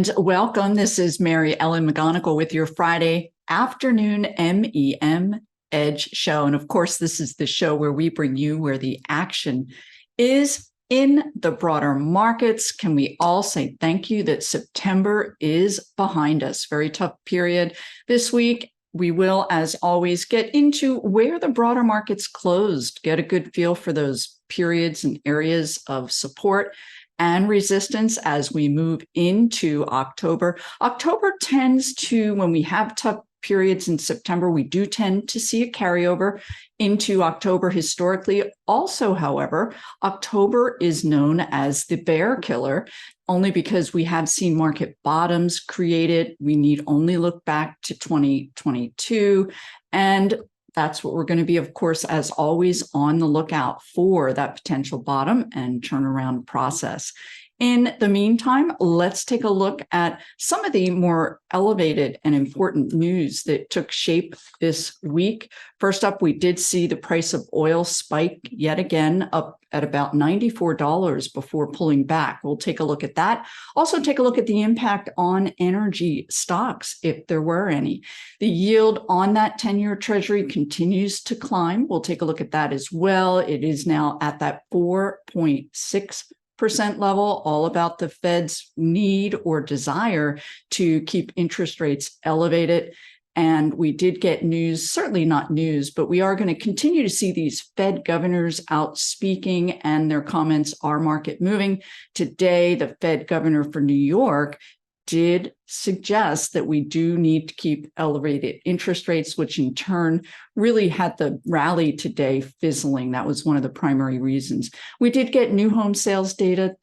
And welcome. This is Mary Ellen McGonigal with your Friday afternoon MEM Edge show. And of course, this is the show where we bring you where the action is in the broader markets. Can we all say thank you that September is behind us? Very tough period this week. We will, as always, get into where the broader markets closed, get a good feel for those periods and areas of support and resistance as we move into October. October tends to, when we have tough periods in September, we do tend to see a carryover into October historically. Also, however, October is known as the bear killer, only because we have seen market bottoms created. We need only look back to 2022. And that's what we're going to be, of course, as always, on the lookout for that potential bottom and turnaround process. In the meantime, let's take a look at some of the more elevated and important news that took shape this week. First up, we did see the price of oil spike yet again up at about $94 before pulling back. We'll take a look at that. Also take a look at the impact on energy stocks, if there were any. The yield on that 10-year treasury continues to climb. We'll take a look at that as well. It is now at that 4.6% level, all about the Fed's need or desire to keep interest rates elevated. And we did get news, certainly not news, but we are going to continue to see these Fed governors out speaking and their comments are market moving. Today, the Fed governor for New York did suggest that we do need to keep elevated interest rates, which in turn really had the rally today fizzling. That was one of the primary reasons. We did get new home sales data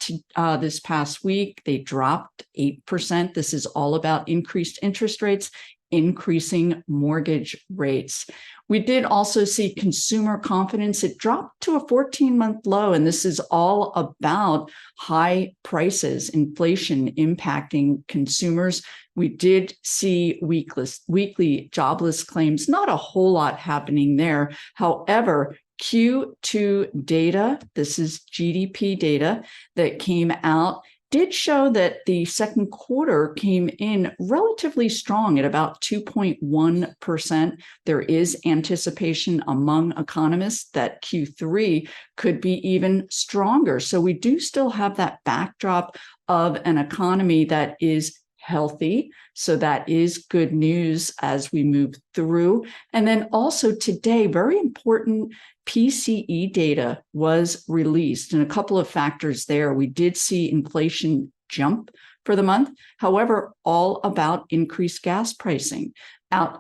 this past week. They dropped 8%. This is all about increased interest rates, increasing mortgage rates. We did also see consumer confidence. It dropped to a 14-month low, and this is all about high prices, inflation impacting consumers. We did see weekly jobless claims, not a whole lot happening there. However, Q2 data, this is GDP data that came out, did show that the second quarter came in relatively strong at about 2.1%. There is anticipation among economists that Q3 could be even stronger. So we do still have that backdrop of an economy that is healthy. So that is good news as we move through. And then also today, very important PCE data was released, and a couple of factors there. We did see inflation jump for the month. However, all about increased gas pricing.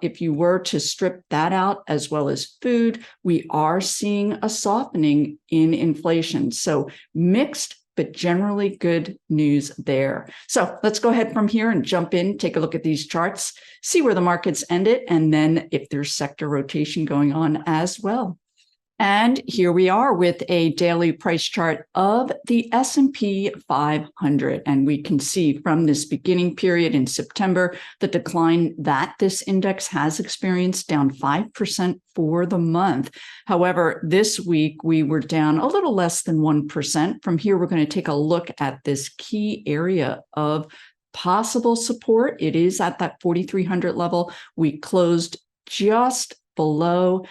If you were to strip that out, as well as food, we are seeing a softening in inflation. So mixed, but generally good news there. So let's go ahead from here and jump in, take a look at these charts, see where the markets ended, and then if there's sector rotation going on as well. And here we are with a daily price chart of the S&P 500. And we can see from this beginning period in September, the decline that this index has experienced, down 5% for the month. However, this week we were down a little less than 1%. From here, we're going to take a look at this key area of possible support. It is at that 4,300 level. We closed just below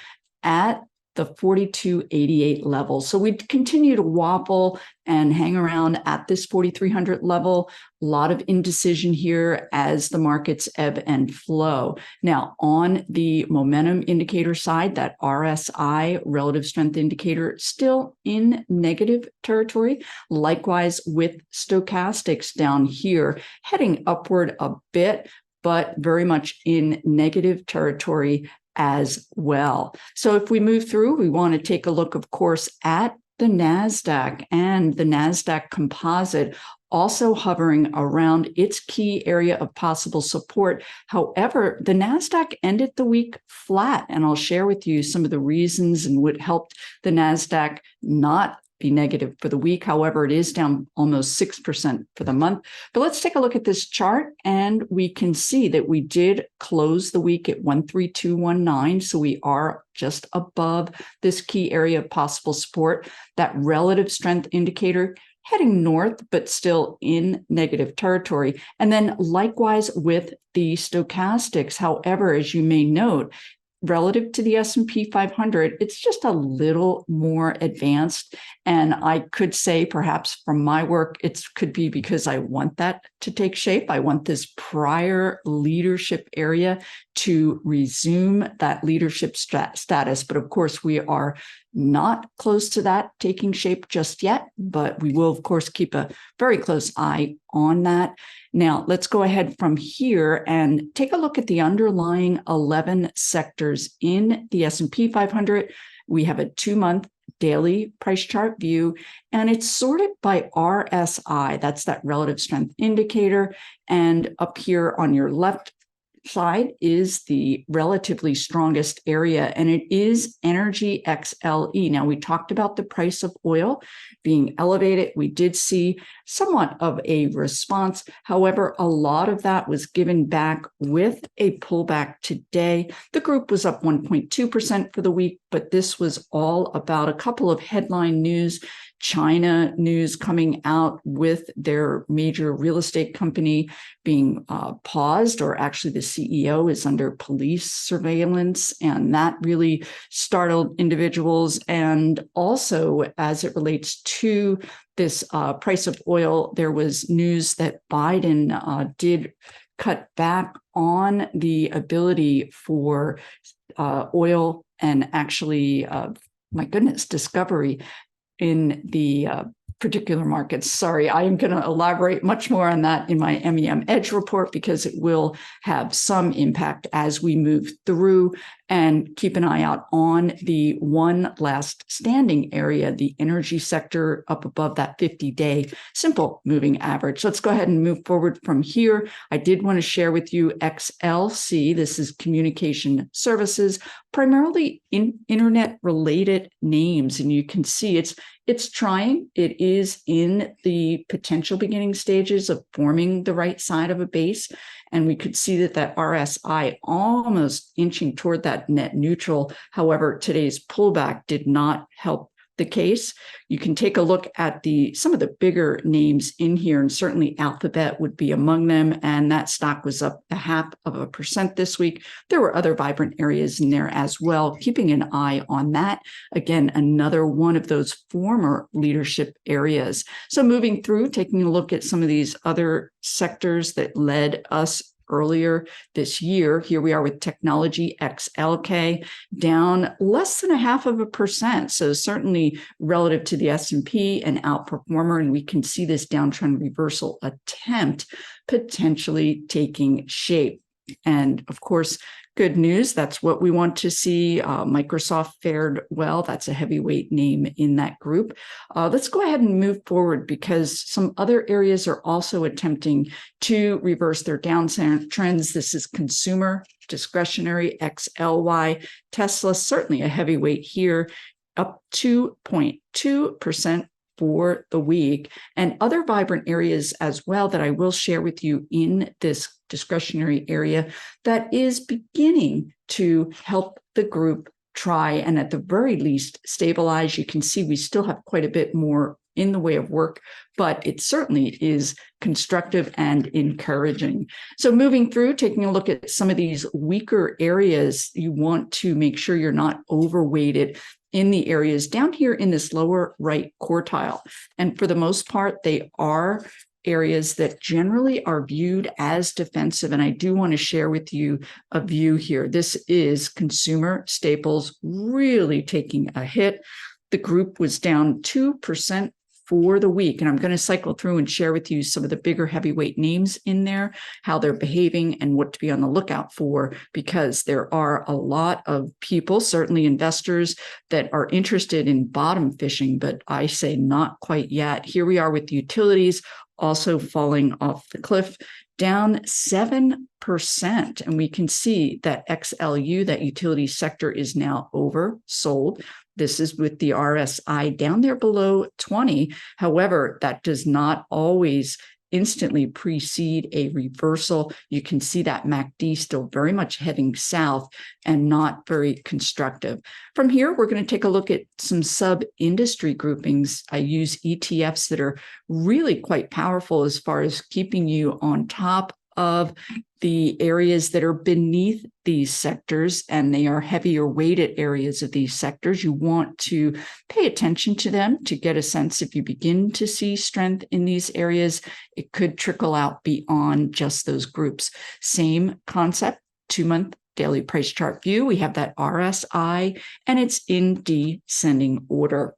at the 4288 level. So we continue to wobble and hang around at this 4300 level. A lot of indecision here as the markets ebb and flow. Now, on the momentum indicator side, that RSI, relative strength indicator, still in negative territory. Likewise with stochastics down here, heading upward a bit, but very much in negative territory as well. So if we move through, we want to take a look, of course, at the Nasdaq and the Nasdaq composite, also hovering around its key area of possible support. However, the Nasdaq ended the week flat, and I'll share with you some of the reasons and what helped the Nasdaq not be negative for the week. However, it is down almost 6% for the month. But let's take a look at this chart, and we can see that we did close the week at 13219. So we are just above this key area of possible support. That relative strength indicator heading north, but still in negative territory. And then likewise with the stochastics. However, as you may note, relative to the S&P 500, it's just a little more advanced. And I could say perhaps from my work, it could be because I want that to take shape. I want this prior leadership area to resume that leadership status. But of course, we are not close to that taking shape just yet, but we will, of course, keep a very close eye on that. Now, let's go ahead from here and take a look at the underlying 11 sectors in the S&P 500. We have a 2-month daily price chart view, and it's sorted by RSI. That's that relative strength indicator. And up here on your left side is the relatively strongest area, and it is energy XLE. Now, we talked about the price of oil being elevated. We did see somewhat of a response. However, a lot of that was given back with a pullback today. The group was up 1.2% for the week, but this was all about a couple of headline news. China news coming out with their major real estate company being paused, or actually the CEO is under police surveillance, and that really startled individuals. And also, as it relates to this price of oil, there was news that Biden did cut back on the ability for oil and actually, my goodness, discovery in the particular markets. Sorry, I am going to elaborate much more on that in my MEM Edge report, because it will have some impact as we move through. And keep an eye out on the one last standing area, the energy sector, up above that 50-day simple moving average. Let's go ahead and move forward from here. I did want to share with you XLC. This is communication services, primarily in internet-related names. And you can see it's trying. It is in the potential beginning stages of forming the right side of a base. And we could see that RSI almost inching toward that net neutral. However, today's pullback did not help the case. You can take a look at some of the bigger names in here, and certainly Alphabet would be among them. And that stock was up 0.5% this week. There were other vibrant areas in there as well, keeping an eye on that. Again, another one of those former leadership areas. So moving through, taking a look at some of these other sectors that led us earlier this year. Here we are with technology XLK down less than 0.5%. So certainly relative to the S&P, an outperformer, and we can see this downtrend reversal attempt potentially taking shape. And of course, good news, that's what we want to see. Microsoft fared well. That's a heavyweight name in that group. Let's go ahead and move forward, because some other areas are also attempting to reverse their downtrend trends. This is consumer discretionary XLY. Tesla, certainly a heavyweight here, up 2.2% for the week, and other vibrant areas as well that I will share with you in this discretionary area that is beginning to help the group try and at the very least stabilize. You can see we still have quite a bit more in the way of work, but it certainly is constructive and encouraging. So moving through, taking a look at some of these weaker areas, you want to make sure you're not overweighted in the areas down here in this lower right quartile. And for the most part, they are areas that generally are viewed as defensive. And I do want to share with you a view here. This is consumer staples really taking a hit. The group was down 2% for the week. And I'm going to cycle through and share with you some of the bigger heavyweight names in there, how they're behaving and what to be on the lookout for, because there are a lot of people, certainly investors, that are interested in bottom fishing, but I say not quite yet. Here we are with utilities also falling off the cliff, down 7%. And we can see that XLU, that utility sector, is now oversold. This is with the RSI down there below 20. However, that does not always instantly precede a reversal. You can see that MACD still very much heading south and not very constructive. From here, we're going to take a look at some sub-industry groupings. I use ETFs that are really quite powerful as far as keeping you on top of the areas that are beneath these sectors, and they are heavier weighted areas of these sectors. You want to pay attention to them to get a sense if you begin to see strength in these areas, it could trickle out beyond just those groups. Same concept, 2-month daily price chart view. We have that RSI, and it's in descending order.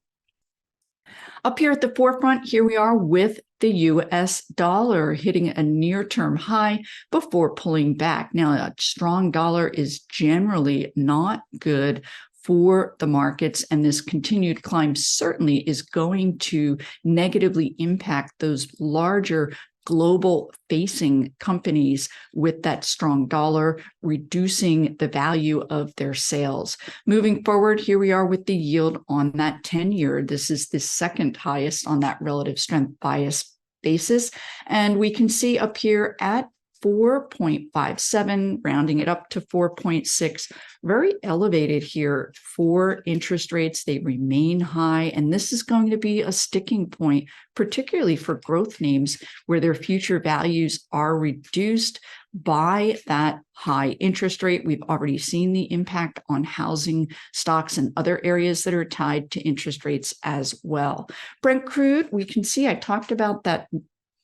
Up here at the forefront, here we are with the US dollar hitting a near-term high before pulling back. Now, a strong dollar is generally not good for the markets, and this continued climb certainly is going to negatively impact those larger global facing companies with that strong dollar, reducing the value of their sales. Moving forward, here we are with the yield on that 10-year. This is the second highest on that relative strength bias basis. And we can see up here at 4.57, rounding it up to 4.6, very elevated here for interest rates. They remain high, and this is going to be a sticking point, particularly for growth names where their future values are reduced by that high interest rate. We've already seen the impact on housing stocks and other areas that are tied to interest rates as well. Brent crude, we can see I talked about that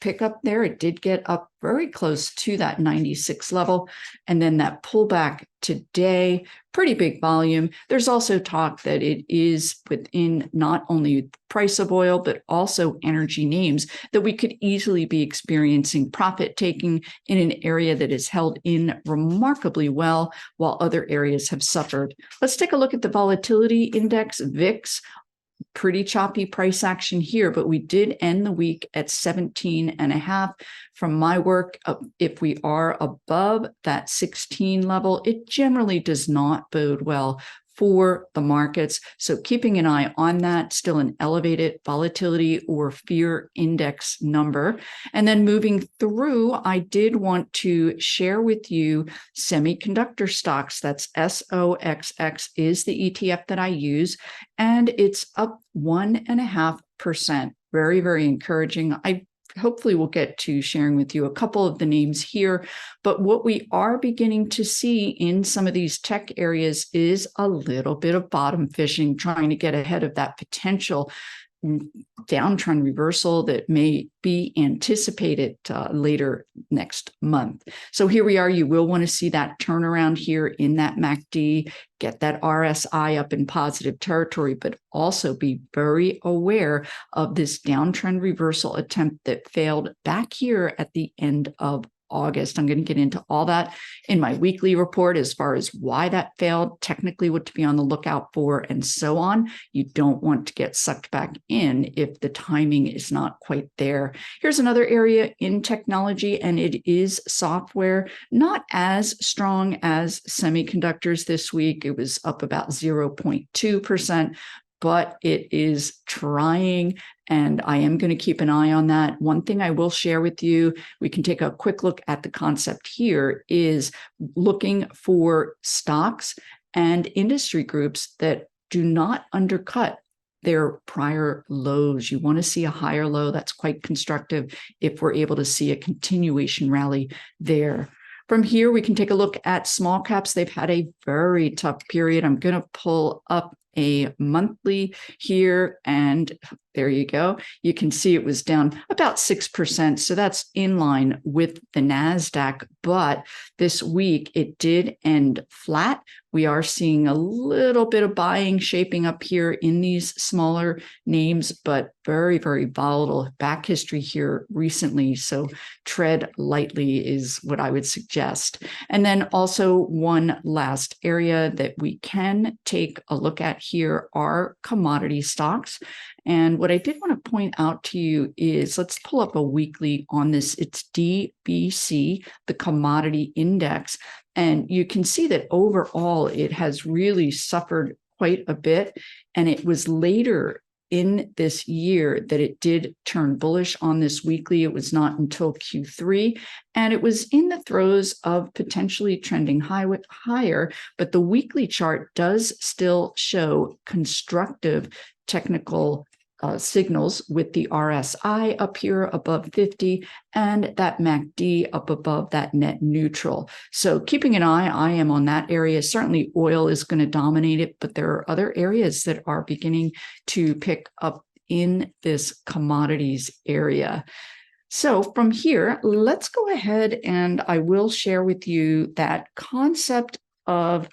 pickup there. It did get up very close to that 96 level. And then that pullback today, pretty big volume. There's also talk that it is within not only the price of oil, but also energy names that we could easily be experiencing profit taking in an area that is held in remarkably well, while other areas have suffered. Let's take a look at the volatility index, VIX. Pretty choppy price action here, but we did end the week at 17.5. From my work, if we are above that 16 level, it generally does not bode well for the markets. So keeping an eye on that, still an elevated volatility or fear index number. And then moving through, I did want to share with you semiconductor stocks. That's SOXX is the ETF that I use, and it's up 1.5%. Very, very encouraging. I hopefully we'll get to sharing with you a couple of the names here. But what we are beginning to see in some of these tech areas is a little bit of bottom fishing, trying to get ahead of that potential downtrend reversal that may be anticipated later next month. So here we are. You will want to see that turnaround here in that MACD, get that RSI up in positive territory, but also be very aware of this downtrend reversal attempt that failed back here at the end of August. I'm going to get into all that in my weekly report as far as why that failed, technically what to be on the lookout for, and so on. You don't want to get sucked back in if the timing is not quite there. Here's another area in technology, and it is software, not as strong as semiconductors this week. It was up about 0.2%. But it is trying, and I am going to keep an eye on that. One thing I will share with you, we can take a quick look at the concept here, is looking for stocks and industry groups that do not undercut their prior lows. You want to see a higher low. That's quite constructive if we're able to see a continuation rally there. From here, we can take a look at small caps. They've had a very tough period. I'm going to pull up a monthly here, and there you go. You can see it was down about 6%. So that's in line with the Nasdaq. But this week it did end flat. We are seeing a little bit of buying shaping up here in these smaller names, but very, very volatile back history here recently. So tread lightly is what I would suggest. And then also one last area that we can take a look at here are commodity stocks. And what I did want to point out to you is, let's pull up a weekly on this. It's DBC, the commodity index. And you can see that overall, it has really suffered quite a bit. And it was later in this year that it did turn bullish on this weekly. It was not until Q3, and it was in the throes of potentially trending higher, but the weekly chart does still show constructive technical signals with the RSI up here above 50 and that MACD up above that net neutral. So keeping an eye, I am on that area. Certainly oil is going to dominate it, but there are other areas that are beginning to pick up in this commodities area. So from here, let's go ahead and I will share with you that concept of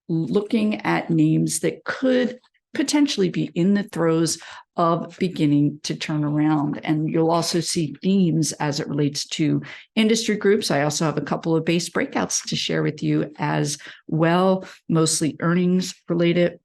looking at names that could potentially be in the throes of beginning to turn around. And you'll also see themes as it relates to industry groups. I also have a couple of base breakouts to share with you as well, mostly earnings related.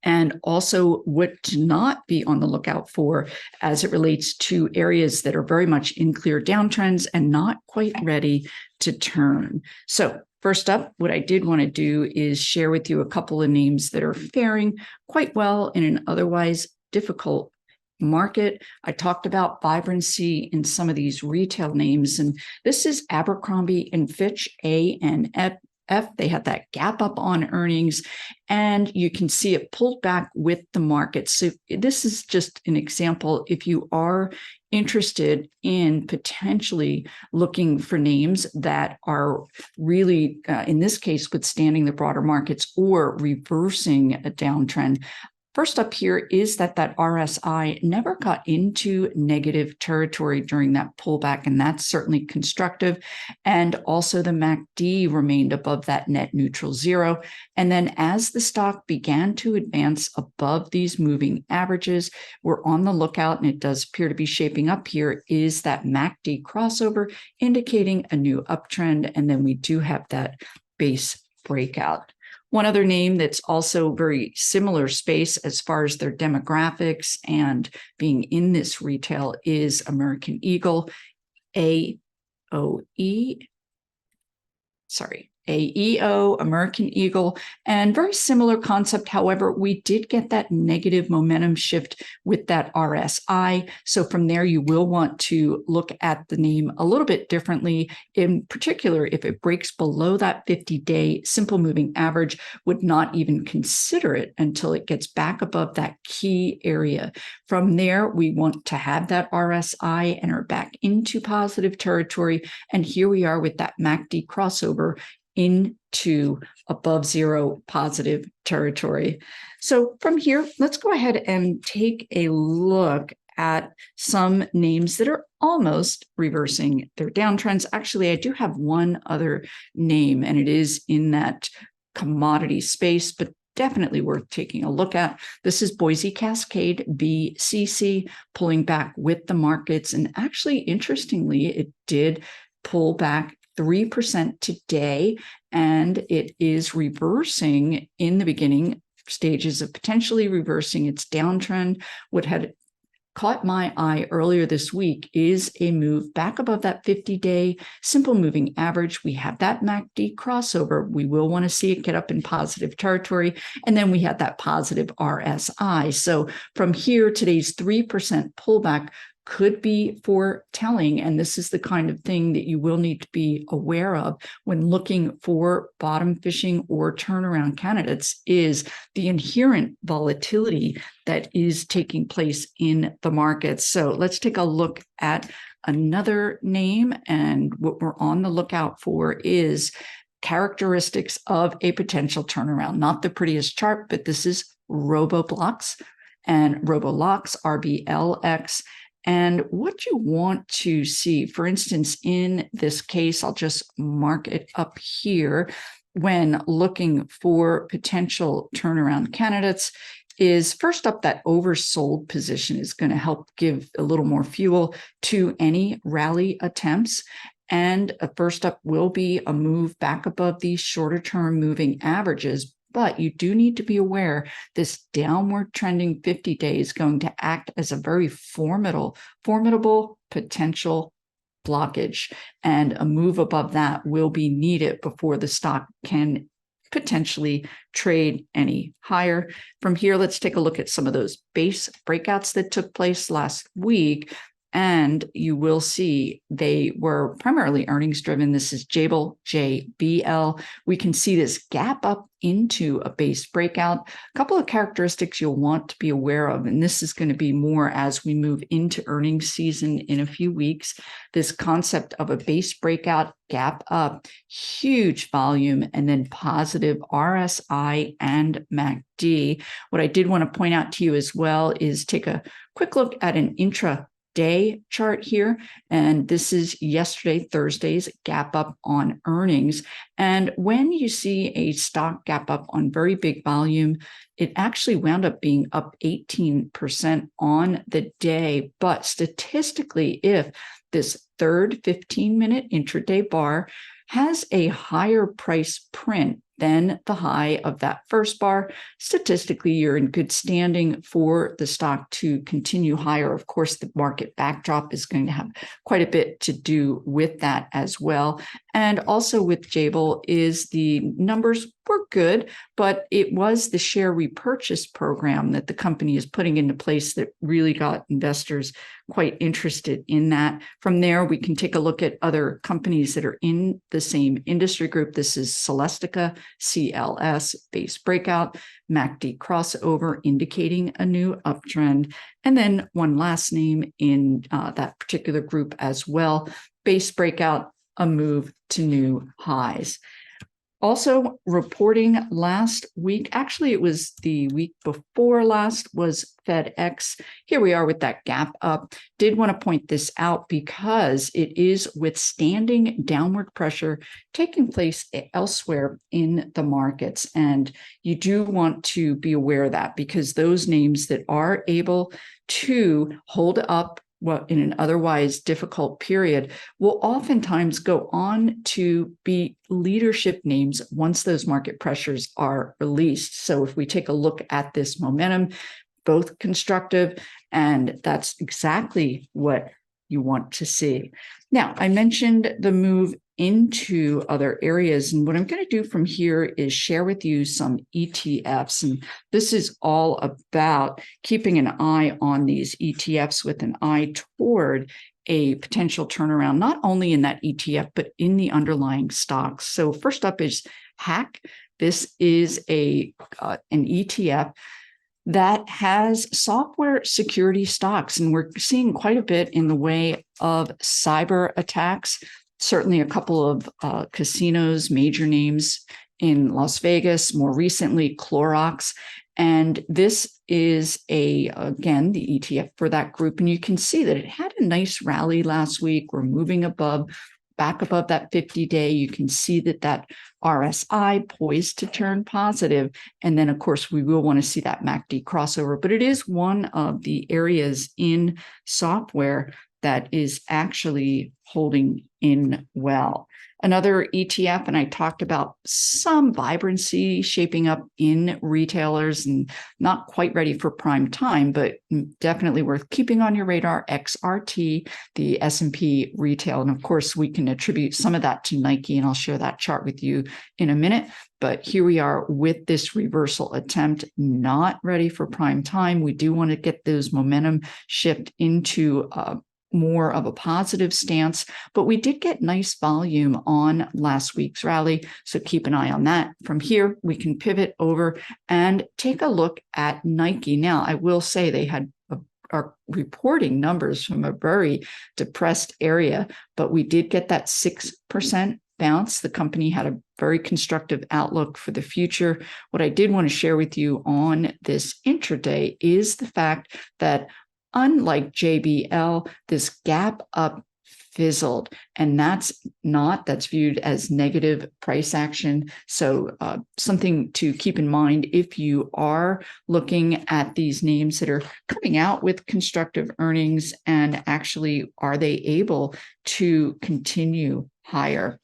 And also what to not be on the lookout for as it relates to areas that are very much in clear downtrends and not quite ready to turn. So first up, what I did want to do is share with you a couple of names that are faring quite well in an otherwise difficult market. I talked about vibrancy in some of these retail names, and this is Abercrombie and Fitch, A and F. They had that gap up on earnings, and you can see it pulled back with the market. So this is just an example. If you are interested in potentially looking for names that are really, in this case, withstanding the broader markets or reversing a downtrend, first up here is that RSI never got into negative territory during that pullback, and that's certainly constructive. And also the MACD remained above that net neutral zero. And then as the stock began to advance above these moving averages, we're on the lookout, and it does appear to be shaping up here, is that MACD crossover indicating a new uptrend. And then we do have that base breakout. One other name that's also very similar space as far as their demographics and being in this retail is American Eagle, AEO, American Eagle, and very similar concept. However, we did get that negative momentum shift with that RSI. So from there, you will want to look at the name a little bit differently. In particular, if it breaks below that 50-day simple moving average, would not even consider it until it gets back above that key area. From there, we want to have that RSI enter back into positive territory. And here we are with that MACD crossover into above zero positive territory. So from here, let's go ahead and take a look at some names that are almost reversing their downtrends. Actually, I do have one other name, and it is in that commodity space, but definitely worth taking a look at. This is Boise Cascade, BCC, pulling back with the markets. And actually, interestingly, it did pull back 3% today, and it is reversing in the beginning stages of potentially reversing its downtrend. What had caught my eye earlier this week is a move back above that 50-day simple moving average. We have that MACD crossover. We will want to see it get up in positive territory. And then we had that positive RSI. So from here, today's 3% pullback could be foretelling, and this is the kind of thing that you will need to be aware of when looking for bottom fishing or turnaround candidates, is the inherent volatility that is taking place in the markets. So let's take a look at another name, and what we're on the lookout for is characteristics of a potential turnaround. Not the prettiest chart, but this is Roblox and Roblox, RBLX. And what you want to see, for instance, in this case, I'll just mark it up here when looking for potential turnaround candidates, is first up, that oversold position is going to help give a little more fuel to any rally attempts. And first up will be a move back above these shorter term moving averages. But you do need to be aware this downward trending 50-day is going to act as a very formidable potential blockage. And a move above that will be needed before the stock can potentially trade any higher. From here, let's take a look at some of those base breakouts that took place last week. And you will see they were primarily earnings driven. This is Jabil, JBL. We can see this gap up into a base breakout. A couple of characteristics you'll want to be aware of, and this is going to be more as we move into earnings season in a few weeks. This concept of a base breakout, gap up, huge volume, and then positive RSI and MACD. What I did want to point out to you as well is take a quick look at an intraday chart here, and this is yesterday, Thursday's gap up on earnings. And when you see a stock gap up on very big volume, it actually wound up being up 18% on the day. But statistically, if this third 15-minute intraday bar has a higher price print than the high of that first bar, statistically, you're in good standing for the stock to continue higher. Of course, the market backdrop is going to have quite a bit to do with that as well. And also with Jabil is the numbers were good, but it was the share repurchase program that the company is putting into place that really got investors quite interested in that. From there, we can take a look at other companies that are in the same industry group. This is Celestica, CLS, base breakout, MACD crossover, indicating a new uptrend. And then one last name in that particular group as well, base breakout, a move to new highs. Also reporting last week, actually it was the week before last, was FedEx. Here we are with that gap up. Did want to point this out because it is withstanding downward pressure taking place elsewhere in the markets. And you do want to be aware of that, because those names that are able to hold up in an otherwise difficult period will oftentimes go on to be leadership names once those market pressures are released. So if we take a look at this momentum, both constructive, and that's exactly what you want to see. Now, I mentioned the move into other areas, and what I'm going to do from here is share with you some ETFs, and this is all about keeping an eye on these ETFs with an eye toward a potential turnaround, not only in that ETF, but in the underlying stocks. So first up is HACK. This is an ETF that has software security stocks, and we're seeing quite a bit in the way of cyber attacks. Certainly a couple of casinos, major names in Las Vegas, more recently Clorox. And this is again, the ETF for that group. And you can see that it had a nice rally last week. We're moving back above that 50-day. You can see that RSI poised to turn positive. And then, of course, we will want to see that MACD crossover. But it is one of the areas in software that is actually holding in well. Another ETF, and I talked about some vibrancy shaping up in retailers and not quite ready for prime time, but definitely worth keeping on your radar, XRT, the S&P retail. And of course, we can attribute some of that to Nike, and I'll share that chart with you in a minute. But here we are with this reversal attempt, not ready for prime time. We do want to get those momentum shift into more of a positive stance, but we did get nice volume on last week's rally, so keep an eye on that. From here, we can pivot over and take a look at Nike. Now, I will say they are reporting numbers from a very depressed area, but we did get that 6% bounce. The company had a very constructive outlook for the future. What I did want to share with you on this intraday is the fact that unlike JBL, this gap up fizzled, and that's viewed as negative price action. So something to keep in mind if you are looking at these names that are coming out with constructive earnings, and actually, are they able to continue higher?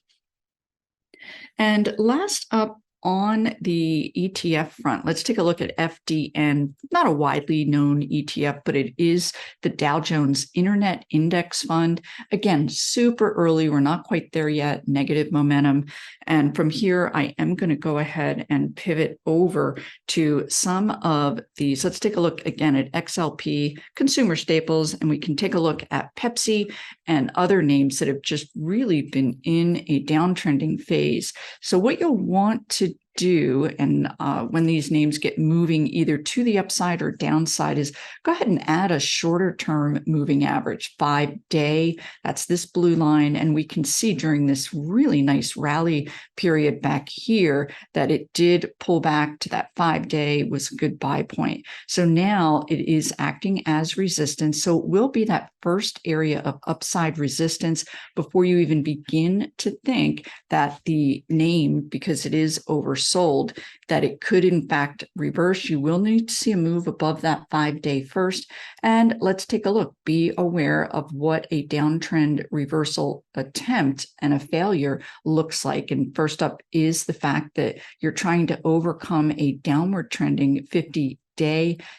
And last up on the ETF front, let's take a look at FDN, not a widely known ETF, but it is the Dow Jones Internet Index Fund. Again, super early. We're not quite there yet, negative momentum. And from here, I am going to go ahead and pivot over to some of these. Let's take a look again at XLP, consumer staples, and we can take a look at Pepsi and other names that have just really been in a downtrending phase. So what you'll want to do, and when these names get moving either to the upside or downside, is go ahead and add a shorter term moving average, 5-day. That's this blue line. And we can see during this really nice rally period back here that it did pull back to that 5-day, was a good buy point. So now it is acting as resistance. So it will be that first area of upside resistance before you even begin to think that the name, because it is oversold, that it could in fact reverse. You will need to see a move above that 5-day first. And let's take a look. Be aware of what a downtrend reversal attempt and a failure looks like. And first up is the fact that you're trying to overcome a downward trending 50-day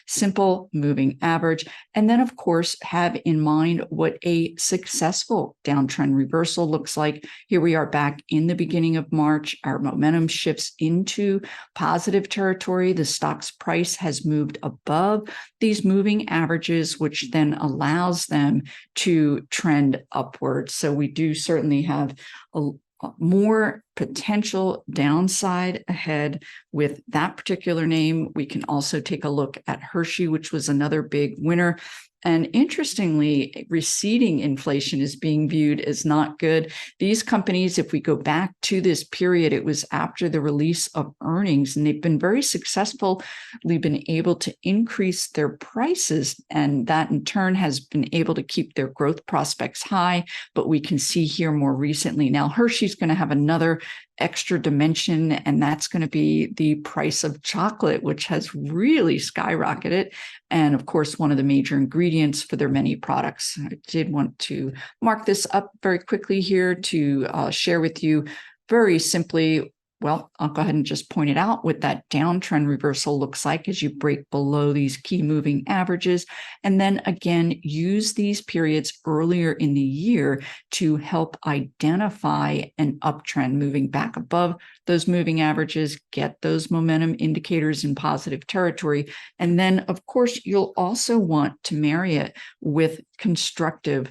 simple moving average. And then, of course, have in mind what a successful downtrend reversal looks like. Here we are back in the beginning of March. Our momentum shifts into positive territory. The stock's price has moved above these moving averages, which then allows them to trend upwards. So we do certainly have a more potential downside ahead with that particular name. We can also take a look at Hershey, which was another big winner. And interestingly, receding inflation is being viewed as not good. These companies, if we go back to this period, it was after the release of earnings, and they've been very successfully been able to increase their prices. And that in turn has been able to keep their growth prospects high. But we can see here more recently, now Hershey's going to have another extra dimension, and that's going to be the price of chocolate, which has really skyrocketed. And of course, one of the major ingredients for their many products. I did want to mark this up very quickly here to share with you very simply. Well, I'll go ahead and just point it out what that downtrend reversal looks like as you break below these key moving averages. And then again, use these periods earlier in the year to help identify an uptrend moving back above those moving averages, get those momentum indicators in positive territory. And then, of course, you'll also want to marry it with constructive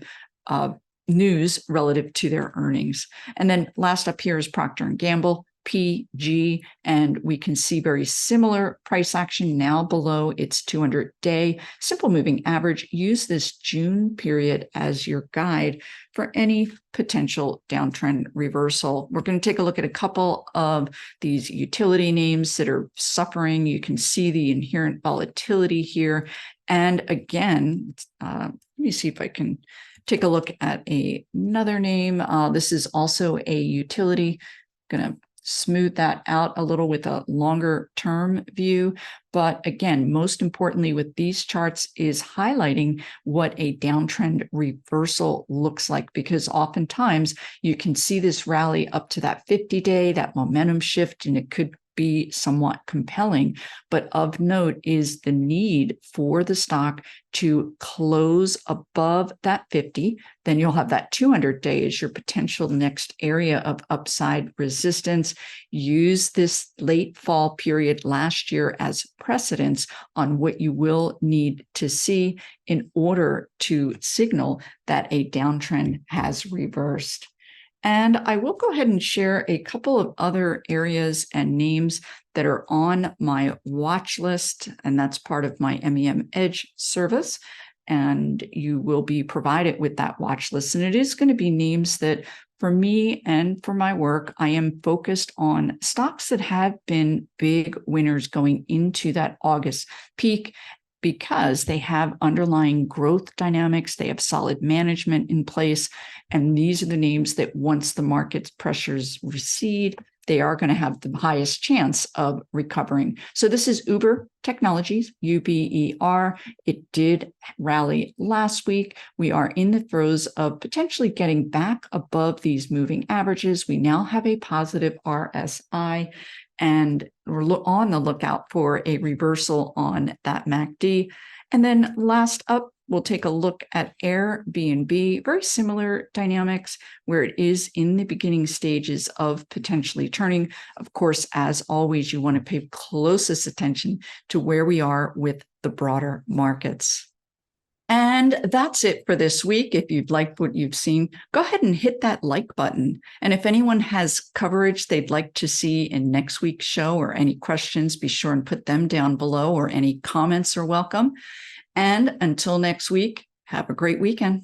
news relative to their earnings. And then last up here is Procter & Gamble, PG, and we can see very similar price action now below its 200-day simple moving average. Use this June period as your guide for any potential downtrend reversal. We're going to take a look at a couple of these utility names that are suffering. You can see the inherent volatility here. And again, let me see if I can take a look at another name. This is also a utility. Going to smooth that out a little with a longer term view. But again, most importantly with these charts is highlighting what a downtrend reversal looks like, because oftentimes you can see this rally up to that 50-day, that momentum shift, and it could be somewhat compelling. But of note is the need for the stock to close above that 50. Then you'll have that 200-day as your potential next area of upside resistance. Use this late fall period last year as precedence on what you will need to see in order to signal that a downtrend has reversed. And I will go ahead and share a couple of other areas and names that are on my watch list, and that's part of my MEM Edge service. And you will be provided with that watch list. And it is going to be names that, for me and for my work, I am focused on stocks that have been big winners going into that August peak, because they have underlying growth dynamics, they have solid management in place, and these are the names that once the market's pressures recede, they are going to have the highest chance of recovering. So this is Uber Technologies, UBER. It did rally last week. We are in the throes of potentially getting back above these moving averages. We now have a positive RSI. and we're on the lookout for a reversal on that MACD. And then last up, we'll take a look at Airbnb, very similar dynamics where it is in the beginning stages of potentially turning. Of course, as always, you want to pay closest attention to where we are with the broader markets. And that's it for this week. If you've liked what you've seen, go ahead and hit that like button. And if anyone has coverage they'd like to see in next week's show or any questions, be sure and put them down below, or any comments are welcome. And until next week, have a great weekend.